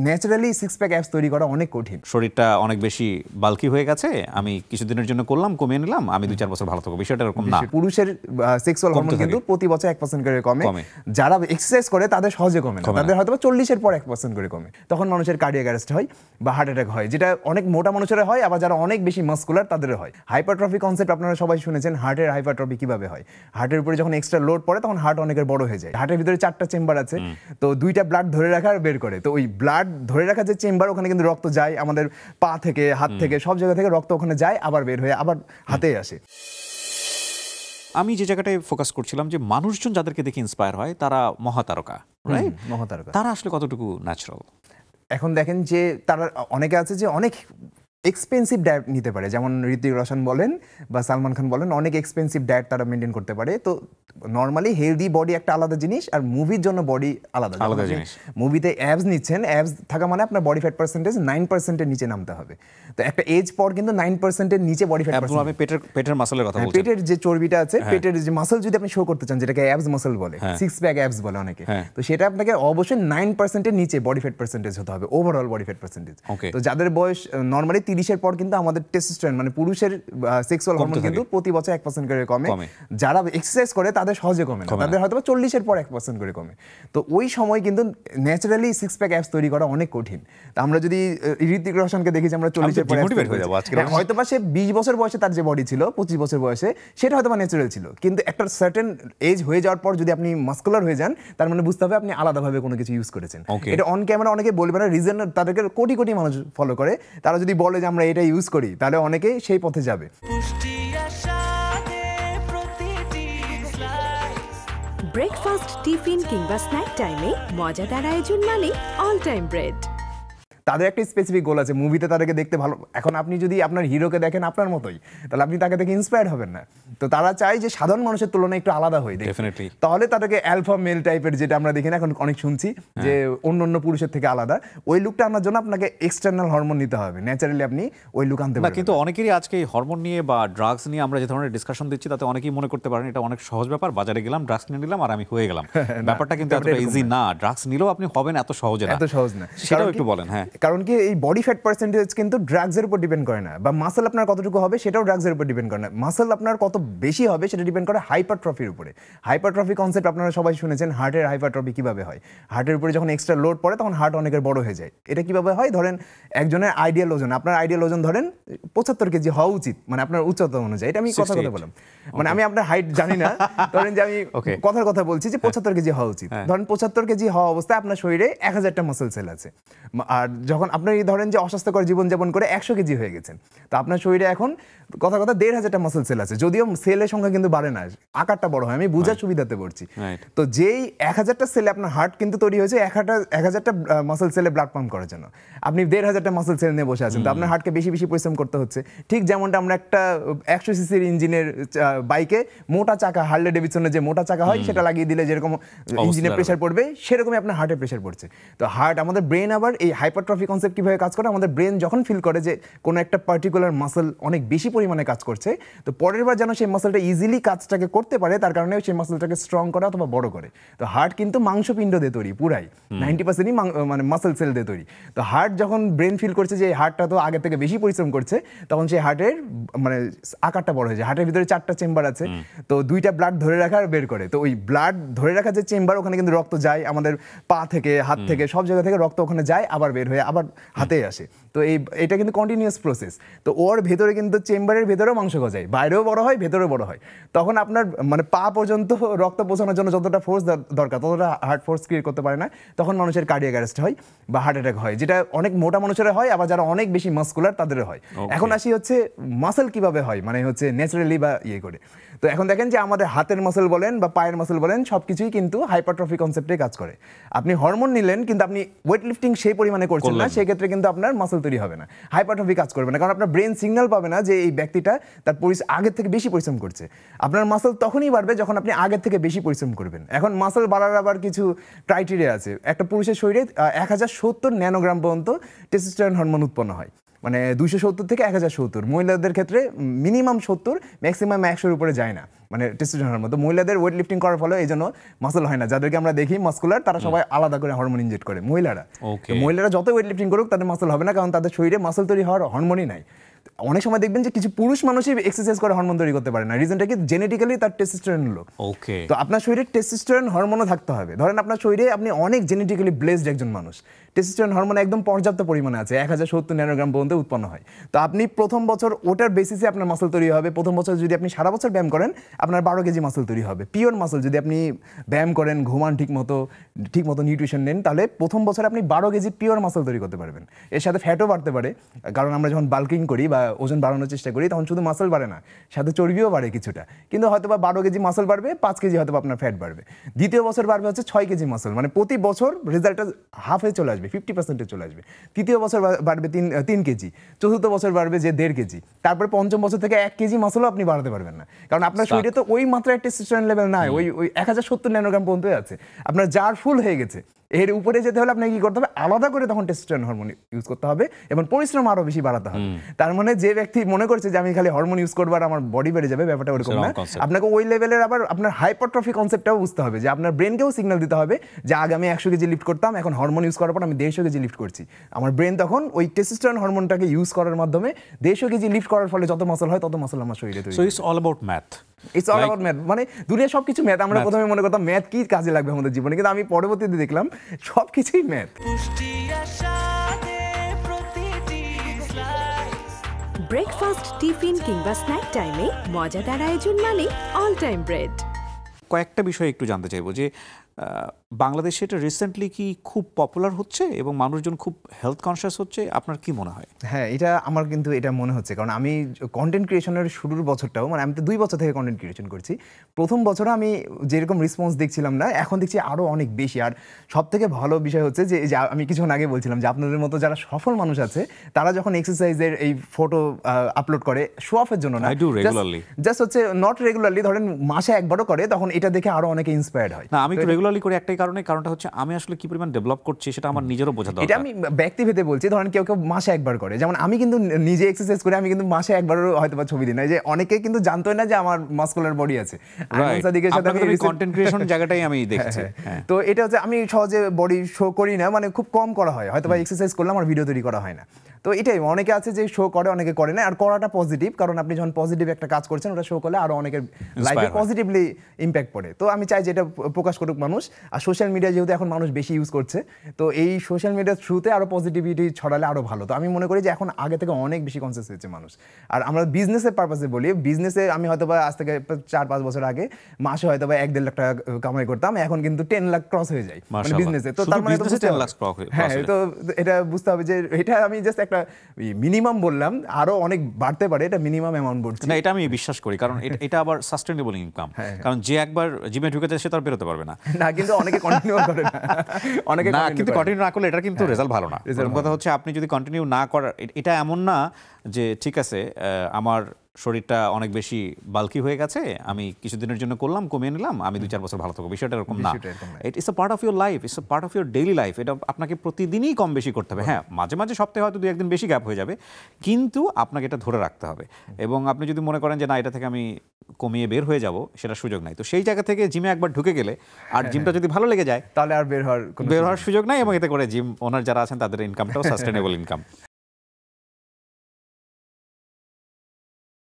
Naturally six pack apps তৈরি করা অনেক কঠিন। শরীরটা অনেক বেশি বাল্কি হয়ে গেছে, আমি কিছুদিনের জন্য করলাম, কমিয়ে নিলাম, আমি 2-4 বছর ভালো থাকবো, বিষয়টা এরকম না। পুরুষের সেক্সুয়াল হরমোন কিন্তু প্রতি বছর 1% করে কমে। যারা এক্সারসাইজ করে তাদের সহজে কমে না, তাদের হয়তো 40-এর পর 1% করে কমে। তখন মানুষের কার্ডিয়াক অ্যারেস্ট হয় বা হার্ট অ্যাটাক হয়, যেটা অনেক মোটা মানুষের হয়, আবার যারা অনেক বেশি মাসকুলার তাদের হয়। হাইপারট্রফি কনসেপ্ট আপনারা সবাই শুনেছেন, হার্টের হাইপারট্রফি কিভাবে হয়। হার্টের উপরে যখন এক্সট্রা লোড পড়ে তখন হার্ট অনেকের বড় হয়ে যায়। হার্টের ভিতরে 4টা চেম্বার আছে, তো 2টা ব্লাড ধরে রাখা আর বের করে। তো ওই ব্লাড ধরে রাখা যে চেম্বার, ওখানে কিন্তু রক্ত যায় আমাদের পা থেকে, হাত থেকে, সব জায়গা থেকে রক্ত ওখানে যায়, আবার বের হয়ে আবার হাতে আসে। আমি যে জায়গাটায় ফোকাস করছিলাম যে মানুষজন যাদেরকে দেখে ইন্সপায়ার হয় তারা মহাতারকা, রাইট? মহাতারকা তারা আসলে কতটুকু ন্যাচারাল? এখন দেখেন যে তারা অনেকে আছে যে অনেক এক্সপেন্সিভ ডায়েট নিতে পারে, যেমন ঋতিক রোশন বলেন বা সালমান খান বলেন, অনেক এক্সপেন্সিভ ডায়েট তারা মেনটেন করতে পারে। তো নর্মালি হেলদি বডি একটা আলাদা জিনিস, আর মুভির জন্য বডি আলাদা জিনিস। মুভিতে অ্যাবস নিচ্ছেন, অ্যাবস থাকা মানে আপনার বডি ফ্যাট পার্সেন্টেজ 9%-এর নিচে নামতে হবে। তো একটা এজ পর কিন্তু 9%-এর নিচে বডি ফ্যাট পার্সেন্টেজ। আমি পেটের মাসলের কথা বলছি, পেটের যে চর্বিটা আছে, পেটের যে মাসল যদি আপনি শো করতে চান, যেটাকে অ্যাবস মাসল বলে, সিক্স প্যাক অ্যাবস বলে অনেকে, তো সেটা আপনাকে অবশ্যই 9%-এর নিচে বডি ফ্যাট পার্সেন্টেজ হতে হবে, ওভারঅল বডি ফ্যাট পার্সেন্টেজ। তো যাদের বয়স নর্মালি 30-এর পর কিন্তু আমাদের টেস্টোস্টেরন মানে পুরুষের সেক্সুয়াল হরমোন কিন্তু প্রতি বছর 1% করে কমে। যারা এক্সারসাইজ করে তাদের সহজে কমে না, তাদের হয়তো 40-এর পর 1% করে কমে। তো ওই সময় কিন্তু ন্যাচারালি সিক্স প্যাক অ্যাপস তৈরি করা অনেক কঠিন। তো আমরা যদি ঋতিক রোশনকে দেখি যে আমরা 40-এর পর হয়তো বা সে 20 বছর বয়সে তার যে বডি ছিল, 25 বছর বয়সে সেটা হয়তো বা ন্যাচারাল ছিল, কিন্তু একটা সার্টেন এজ হয়ে যাওয়ার পর যদি আপনি মাস্কুলার হয়ে যান, তার মানে বুঝতে হবে আপনি আলাদাভাবে কোনো কিছু ইউজ করেছেন। এটা অন ক্যামেরা অনেকে বলবে না, রিজন তাদেরকে কোটি কোটি মানুষ ফলো করে, তারা যদি বলে যে আমরা এটা ইউজ করি তাহলে অনেকেই সেই পথে যাবে। ব্রেকফাস্ট, টিফিন কিংবা স্ন্যাক টাইমে মজাদার আয়োজন মানে অল টাইম ব্রেড। তাদের একটা স্পেসিফিক গোল আছে, মুভিতে তাদেরকে দেখতে ভালো। এখন আপনি যদি আপনার হিরোকে দেখেন আপনার মতোই, তাহলে আপনি তাকে দেখে ইন্সপায়ার হবেন না। তো তারা চায় যে সাধারণ মানুষের তুলনায় একটু আলাদা হয়ে দেখে, তাহলে তাদেরকে অ্যালফা মেল টাইপের, যেটা আমরা দেখি না এখন অনেক শুনছি যে অন্য পুরুষের থেকে আলাদা, ওই লুকটা আনার জন্য আপনাকে এক্সটার্নাল হরমোন নিতে হবে, ন্যাচারালি আপনি ওই লুক আনতে পারবেন। কিন্তু অনেকেরই আজকে হরমোন নিয়ে বা ড্রাগস নিয়ে আমরা যে ধরনের ডিসকাশন দিচ্ছি, তাতে অনেকেই মনে করতে পারেন এটা অনেক সহজ ব্যাপার, বাজারে গেলাম ড্রাগস নিয়ে নিলাম আর আমি হয়ে গেলাম। ব্যাপারটা কিন্তু এতটা ইজি না, ড্রাগস নিলেও আপনি হবেন এত সহজ না। সেটাও একটু বলেন। হ্যাঁ, কারণ কি এই বডি ফ্যাট পার্সেন্টেজ কিন্তু ড্রাগসের উপর ডিপেন্ড করে না, বা মাসল আপনার কতটুকু হবে সেটাও ড্রাগসের উপর ডিপেন্ড করে না। মাসল আপনার কত বেশি হবে সেটা ডিপেন্ড করে হাইপারট্রফির উপরে। হাইপারট্রফি কনসেপ্ট আপনারা সবাই শুনেছেন, হার্টের হাইপারট্রফি কিভাবে হয়। হার্টের উপরে যখন এক্সট্রা লোড পড়ে তখন হার্ট অনেকের বড় হয়ে যায়। এটা কিভাবে হয়, ধরেন একজনের আইডিয়াল ওজন, আপনার আইডিয়াল ওজন ধরেন 75 কেজি হওয়া উচিত, মানে আপনার উচ্চতা অনুযায়ী। এটা আমি কথা বললাম, মানে আমি আপনার হাইট জানি না, ধরেন যে আমি কথার কথা বলছি যে 75 কেজি হওয়া উচিত। ধরেন 75 কেজি হওয়া অবস্থায় আপনার শরীরে 1000টা মাসল সেল আছে, আর যখন আপনি ধরেন যে অস্বাস্থ্যকর জীবনযাপন করে 100 কেজি হয়ে গেছেন, তো আপনার শরীরে এখন কথা 1500টা মাসল সেল আছে। যদিও সেলের সংখ্যা কিন্তু বাড়ে না, আকারটা বড় হয়, আমি বুঝার সুবিধাতে বলছি। তো যেই 1000টা সেলে আপনার হার্ট কিন্তু তৈরি হয়েছে 1000টা মাসল সেলে ব্লাড পাম্প করার জন্য। আপনি 1500টা মাসল সেল নিয়ে বসে আছেন, তো আপনার হার্টকে বেশি বেশি পরিশ্রম করতে হচ্ছে। ঠিক যেমনটা আমরা একটা 100 সিসির ইঞ্জিনের বাইকে মোটা চাকা, হার্লে ডেভিডসনের যে মোটা চাকা হয় সেটা লাগিয়ে দিলে যেরকম ইঞ্জিনের প্রেশার পড়বে, সেরকমই আপনার হার্টের প্রেশার পড়ছে। তো হার্ট, আমাদের ব্রেন আবার এই হাইপারট্রফি কনসেপ্ট কিভাবে কাজ করে, আমাদের ব্রেন যখন ফিল করে যে কোনো একটা পার্টিকুলার মাসল অনেক বেশি পরিমাণে কাজ করছে, তো পরের বার যেন সেই মাসলটা ইজিলি কাজটাকে করতে পারে, তার কারণে সেই মাসলটাকে স্ট্রং করে অথবা বড় করে। তো হার্ট কিন্তু মাংসপিণ্ড দিয়ে তৈরি, পুরাই 90%ই মানে মাসল সেল দিয়ে তৈরি। তো হার্ট যখন ব্রেন ফিল করছে যে হার্টটা তো আগে থেকে বেশি পরিশ্রম করছে, তখন সেই হার্টের মানে আকারটা বড় হয়ে যায়। হার্টের ভিতরে 4টা চেম্বার আছে, তো 2টা ব্লাড ধরে রাখা আর বের করে। তো ওই ব্লাড ধরে রাখা যে চেম্বার, ওখানে কিন্তু রক্ত যায় আমাদের পা থেকে, হাত থেকে, সব জায়গা থেকে রক্ত ওখানে যায়, আবার বের হয়ে আবার হাতে আসে। তো এটা কিন্তু কন্টিনিউয়াস প্রসেস। তো ওর ভেতরে কিন্তু চেম্বারের ভেতরেও মাংস গজায়, বাইরেও বড় হয়, ভেতরেও বড় হয়। তখন আপনার মানে পা পর্যন্ত রক্ত পৌঁছানোর জন্য যতটা ফোর্স দরকার ততটা হার্ট ফোর্স ক্রিয়েট করতে পারে না, তখন মানুষের কার্ডিয়াক অ্যারেস্ট হয় বা হার্ট অ্যাটাক হয়, যেটা অনেক মোটা মানুষের হয়, আবার যারা অনেক বেশি মাসকুলার তাদের হয়। এখন আসি হচ্ছে মাসল কিভাবে হয়, মানে হচ্ছে ন্যাচারালি বা ইয়ে করে। তো এখন দেখেন যে আমাদের হাতের মাসল বলেন বা পায়ের মাসল বলেন, সবকিছুই কিন্তু হাইপারট্রফি কনসেপ্টে কাজ করে। আপনি হরমোন নিলেন কিন্তু আপনি ওয়েট লিফটিং সেই পরিমাণে করছেন না, সেক্ষেত্রে কিন্তু আপনার মাসল তৈরি হবে না, হাইপারট্রফি কাজ করবে না, কারণ আপনার ব্রেন সিগন্যাল পাবে না যে এই ব্যক্তিটা তার আগের থেকে বেশি পরিশ্রম করছে। আপনার মাসল তখনই বাড়বে যখন আপনি আগের থেকে বেশি পরিশ্রম করবেন। এখন মাসল বাড়ার আবার কিছু ক্রাইটেরিয়া আছে। একটা পুরুষের শরীরে 1070 ন্যানোগ্রাম পর্যন্ত টেস্টোস্টেরন হরমোন উৎপন্ন হয়, মানে 270 থেকে 1070। মহিলাদের ক্ষেত্রে মিনিমাম 70, ম্যাক্সিমাম 100-এর উপরে যায় না। মানে টেস্টোস্টেরন হরমোন। তো মহিলাদের ওয়েট লিফটিং করার ফলে এই জন্য মাসল হয় না, যাদেরকে আমরা দেখি মাস্কুলার তারা সবাই আলাদা করে হরমোন ইনজেক্ট করে মহিলারা। তো মহিলারা যত ওয়েট লিফটিং করুক তাদের মাসল হবে না, কারণ তাদের শরীরে মাসল তৈরি হওয়ার হরমোনই নাই। অনেক সময় দেখবেন যে কিছু পুরুষ মানুষই এক্সারসাইজ করে হরমোন তৈরি করতে পারে না, রিজনটা কি জেনেটিক্যালি তার টেস্টোস্টেরন লো। ওকে, তো আপনার শরীরে টেস্টোস্টেরন হরমোনও থাকতে হবে। ধরেন আপনার শরীরে আপনি অনেক জেনেটিক্যালি ব্লেসড একজন মানুষ, টেস্টোস্টেরন হরমোন একদম পর্যাপ্ত পরিমাণে আছে, 1070 ন্যানোগ্রাম পর্যন্ত উৎপন্ন হয়। তো আপনি প্রথম বছর ওটার বেসিসে আপনার মাসল তৈরি হবে। প্রথম বছর যদি আপনি সারা বছর ব্যায়াম করেন আপনার 12 কেজি মাসল তৈরি হবে, পিওর মাসল। যদি আপনি ব্যায়াম করেন, ঘুমান ঠিক মতো নিউট্রিশন নেন, তাহলে প্রথম বছরে আপনি 12 কেজি পিওর মাসল তৈরি করতে পারবেন। এর সাথে ফ্যাটও বাড়তে পারে, কারণ আমরা যখন বাল্কিং করি বা ওজন বাড়ানোর চেষ্টা করি তখন শুধু মাসল বাড়ে না, সাথে চর্বিও বাড়ে কিছুটা। কিন্তু হয়তো বা 12 কেজি মাসল বাড়বে, 5 কেজি হয়তো আপনার ফ্যাট বাড়বে। দ্বিতীয় বছর বাড়বে হচ্ছে 6 কেজি মাসল, মানে প্রতি বছর রেজাল্টটা হাফে চলে আসবে, 50% চলে আসবে। তৃতীয় বছর বাড়বে 3 কেজি, চতুর্থ বছর বাড়বে যে 1.5 কেজি, তারপরে পঞ্চম বছর থেকে 1 কেজি মাসলও আপনি বাড়াতে পারবেন না, কারণ আপনার শরীরে তো ওই মাত্রায় টেস্টোস্টেরন লেভেল নাই, ওই 1070 ন্যানোগ্রাম পর্যন্তই আছে। আপনার জার ফুল হয়ে গেছে, এর উপরে যেতে হলে আপনাকে কি করতে হবে, আলাদা করে তখন টেস্টোস্টেরন হরমোন ইউজ করতে হবে এবং পরিশ্রম আরো বেশি বাড়াতে হবে। তার মানে যে ব্যক্তি মনে করছে যে আমি খালি হরমোন ইউজ করবো আর আমার বডি বেড়ে যাবে, ব্যাপারটা ওরকম না। আপনাকে ওই লেভেলের আবার আপনার হাইপারট্রফি কনসেপ্টটাও বুঝতে হবে, যে আপনার ব্রেনকেও সিগন্যাল দিতে হবে যে আগে আমি 100 কেজি লিফট করতাম, এখন হরমোন ইউজ করার পর আমি 150 কেজি লিফট করছি। আমার ব্রেন তখন ওই টেস্টোস্টেরন হরমোনটাকে ইউজ করার মাধ্যমে 150 কেজি লিফট করার ফলে যত মাসল হয় তত মাসল আমার শরীরে তৈরি। So it's all about math. It's all about math, মানে দুনিয়া সবকিছু ম্যাথ। আমরা প্রথমে মনে করতাম ম্যাথ কি কাজে লাগবে আমাদের জীবনে, কিন্তু আমি পরবর্তীতে দেখলাম সবকিছুই ম্যাথ। ব্রেকফাস্ট, টিফিন কিংবা স্ন্যাক টাইমে মজাদার আয়োজন মানে অল টাইম ব্রেড। কয়েকটা বিষয় একটু জানতে চাইবো যে বাংলাদেশে এটা রিসেন্টলি কি খুব পপুলার হচ্ছে এবং মানুষজন খুব হেলথ কনসিয়াস হচ্ছে, আপনার কি মনে হয়? হ্যাঁ, এটা আমার কিন্তু এটা মনে হচ্ছে, কারণ আমি কন্টেন্ট ক্রিয়েশনের শুরুর বছরটাও, মানে আমি তো 2 বছর থেকে কন্টেন্ট ক্রিয়েশন করছি। প্রথম বছরে আমি যেরকম রেসপন্স দেখছিলাম না, এখন দেখছি আরও অনেক বেশি। আর সব থেকে ভালো বিষয় হচ্ছে যে আমি কিছুক্ষণ আগে বলছিলাম যে আপনাদের মতো যারা সফল মানুষ আছে তারা যখন এক্সারসাইজের এই ফটো আপলোড করে শো অফের জন্য না, জাস্ট হচ্ছে নট রেগুলারলি, ধরেন মাসে একবারও করে, তখন এটা দেখে আরো অনেকে ইন্সপায়ার্ড হয়। না, আমি একটু রেগুলারলি করি একটাই কারণটা হচ্ছে আমি আসলে কি পরিমাণ ডেভেলপ করছি সেটা আমার নিজেরও বোঝা দরকার। এটা আমি ব্যক্তিভেদে বলছি, ধরেন কেউ মাসে একবার করে, যেমন আমি কিন্তু নিজে এক্সারসাইজ করে আমি কিন্তু মাসে একবারও হয়তো বা ছবি দিই না, যে অনেকে কিন্তু জানতোই না যে আমার মাসকুলার বডি আছে। সাদিকের সাথে আমি কন্টেন্ট ক্রিয়েশন জায়গাটাই আমি দেখছি। তো এটা হচ্ছে আমি সহজে বডি শো করি না, মানে খুব কম করা হয়, হয়তো বা এক্সারসাইজ করলাম আর ভিডিও তৈরি করা হয় না। তো এটাই, অনেকে আছে যে শো করে, অনেকে করে না। আর করাটা পজিটিভ, কারণ আপনি যখন পজিটিভ একটা কাজ করছেন ওটা শো করলে আরো অনেকের লাইফে পজিটিভলি ইম্প্যাক্ট পড়ে। তো আমি চাই যে এটা প্রকাশ করুক মানুষ। আর সোশ্যাল মিডিয়া যেহেতু এখন মানুষ বেশি ইউজ করছে, তো এই সোশ্যাল মিডিয়ার থ্রুতে আরো পজিটিভিটি ছড়ালে আরো ভালো। তো আমি মনে করি যে এখন আগে থেকে অনেক বেশি কনসিয়াস হয়েছে মানুষ। আর আমরা বিজনেসের পারপাসে বলি, বিজনেসে আমি হয়তো বা আজ থেকে 4-5 বছর আগে মাসে হয়তো বা 1-1.5 লাখ টাকা কামাই করতাম, এখন কিন্তু 10 লাখ ক্রস হয়ে যায় মানে বিজনেসে। তো তার মানে হ্যাঁ, তো এটা বুঝতে হবে যে এটা আমি জাস্ট একটা মিনিমাম বললাম, আরো অনেক বাড়তে পারে, এটা মিনিমাম অ্যামাউন্ট বলছি না। এটা আমি বিশ্বাস করি, কারণ এটা আবার সাস্টেনেবল ইনকাম, কারণ যে একবার জিমে ঢুকে যায় সে তার বেরোতে পারবে না। না, কিন্তু অনেকে কন্টিনিউ করে না, অনেকে না, কিন্তু কন্টিনিউ না করলে এটা কিন্তু রেজাল্ট ভালো না। কথা হচ্ছে আপনি যদি কন্টিনিউ না করার, এটা এমন না যে ঠিক আছে আমার শরীরটা অনেক বেশি বাল্কি হয়ে গেছে, আমি কিছুদিনের জন্য করলাম, কমিয়ে নিলাম, আমি 2-4 বছর ভালো থাকবো, বিষয়টা এরকম না। It's a part of your life, it's a part of your daily life. এটা আপনাকে প্রতিদিনই কম বেশি করতে হবে। হ্যাঁ, মাঝে মাঝে সপ্তাহে হয়তো 2-1 দিন বেশি গ্যাপ হয়ে যাবে, কিন্তু আপনাকে এটা ধরে রাখতে হবে। এবং আপনি যদি মনে করেন যে না, এটা থেকে আমি কমিয়ে বের হয়ে যাব, সেটা সুযোগ নাই। তো সেই জায়গা থেকে জিমে একবার ঢুকে গেলে আর জিমটা যদি ভালো লেগে যায় তাহলে আর বের হওয়ার সুযোগ নাই, এবং এতে করে জিম ওনার যারা আছেন তাদের ইনকামটাও সাস্টেনেবল ইনকাম।